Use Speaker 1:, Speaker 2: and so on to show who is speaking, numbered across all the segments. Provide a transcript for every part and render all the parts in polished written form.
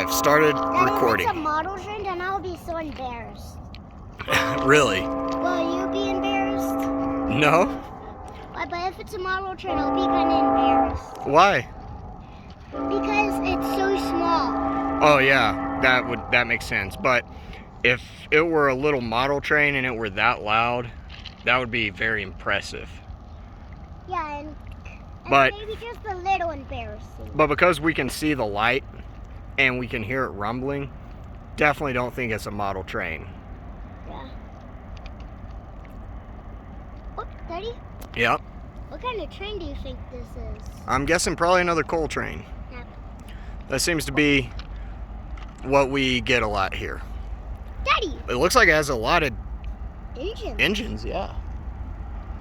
Speaker 1: I've started
Speaker 2: Daddy,
Speaker 1: recording.
Speaker 2: if it's a model train, then I'll be so embarrassed.
Speaker 1: Really?
Speaker 2: Will you be embarrassed?
Speaker 1: No?
Speaker 2: But if it's a model train, I'll be kind of embarrassed.
Speaker 1: Why?
Speaker 2: Because it's so small.
Speaker 1: Oh yeah, that makes sense. But if it were a little model train and it were that loud, that would be very impressive.
Speaker 2: Yeah, and
Speaker 1: But
Speaker 2: maybe just a little embarrassing.
Speaker 1: But because we can see the light and we can hear it rumbling, definitely don't think it's a model train.
Speaker 2: Yeah. Oh, Daddy?
Speaker 1: Yep.
Speaker 2: What kind of train do you think this is?
Speaker 1: I'm guessing probably another coal train.
Speaker 2: Yep.
Speaker 1: That seems to be what we get a lot here.
Speaker 2: Daddy!
Speaker 1: It looks like it has a lot of
Speaker 2: Engines?
Speaker 1: Yeah.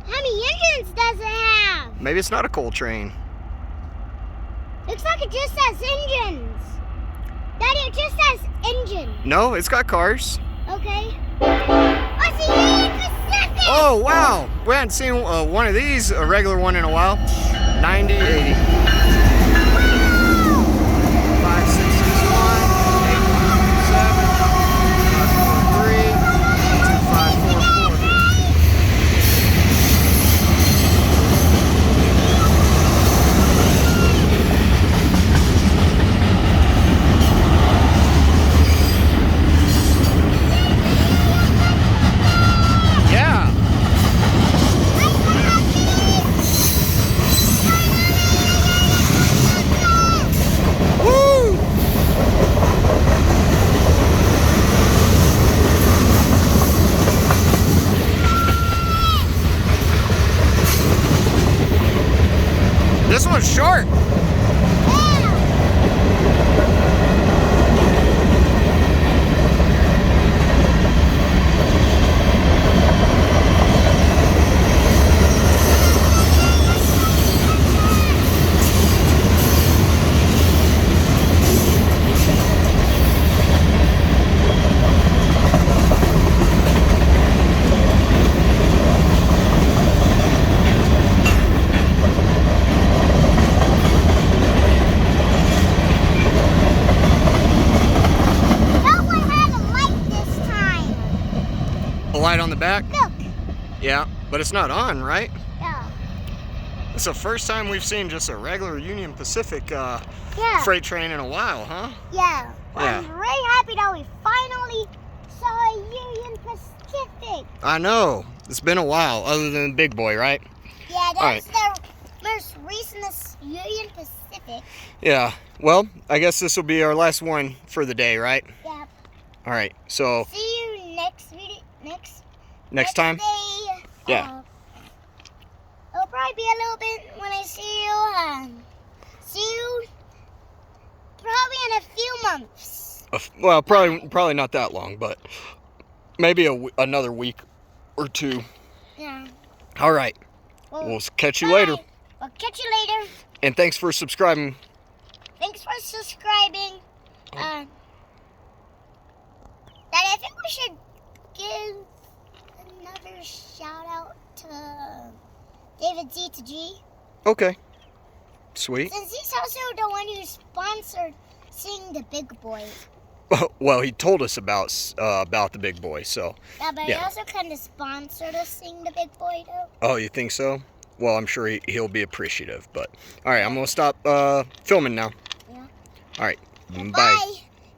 Speaker 2: How many engines does it have?
Speaker 1: Maybe it's not a coal train.
Speaker 2: Looks like it just says engines. Daddy, it just says engine.
Speaker 1: No, it's got cars.
Speaker 2: Okay. Oh, it's the Union Pacific!
Speaker 1: Oh, wow. We hadn't seen one of these, a regular one, in a while. 90, 80. 5, 6, 6, 1, 8, 7, 5, 4, 3, 2, 5, 4, 4. Yeah. Woo! This one's short. A light on the back?
Speaker 2: Look.
Speaker 1: Yeah, but it's not on, right?
Speaker 2: Yeah.
Speaker 1: It's the first time we've seen just a regular Union Pacific
Speaker 2: Yeah.
Speaker 1: freight train in a while, huh?
Speaker 2: Yeah.
Speaker 1: Yeah.
Speaker 2: I'm very happy that we finally saw a Union Pacific.
Speaker 1: I know. It's been a while, other than the big boy, right?
Speaker 2: Yeah,
Speaker 1: All right.
Speaker 2: that's the most recent Union Pacific.
Speaker 1: Yeah. Well, I guess this will be our last one for the day, right?
Speaker 2: Yep.
Speaker 1: All right. So
Speaker 2: See you next video.
Speaker 1: next time?
Speaker 2: Day,
Speaker 1: Yeah.
Speaker 2: It'll probably be a little bit when I see you. See you probably in a few months.
Speaker 1: Well, probably not that long, but maybe another week or two.
Speaker 2: Yeah.
Speaker 1: All right.
Speaker 2: Well,
Speaker 1: We'll catch you
Speaker 2: bye.
Speaker 1: later.
Speaker 2: We'll catch you later.
Speaker 1: And thanks for subscribing.
Speaker 2: Thanks for subscribing. Daddy, I think we should give another shout out to David Z to G.
Speaker 1: Okay. Sweet.
Speaker 2: Since he's also the one who sponsored Seeing the Big Boy.
Speaker 1: Well, he told us about the big boy, so.
Speaker 2: Yeah, but
Speaker 1: Yeah.
Speaker 2: he also kind of sponsored us Seeing the Big Boy, though.
Speaker 1: Oh, you think so? Well, I'm sure he'll be appreciative, but. All right, I'm going to stop filming now.
Speaker 2: Yeah.
Speaker 1: All right.
Speaker 2: Bye.
Speaker 1: Bye.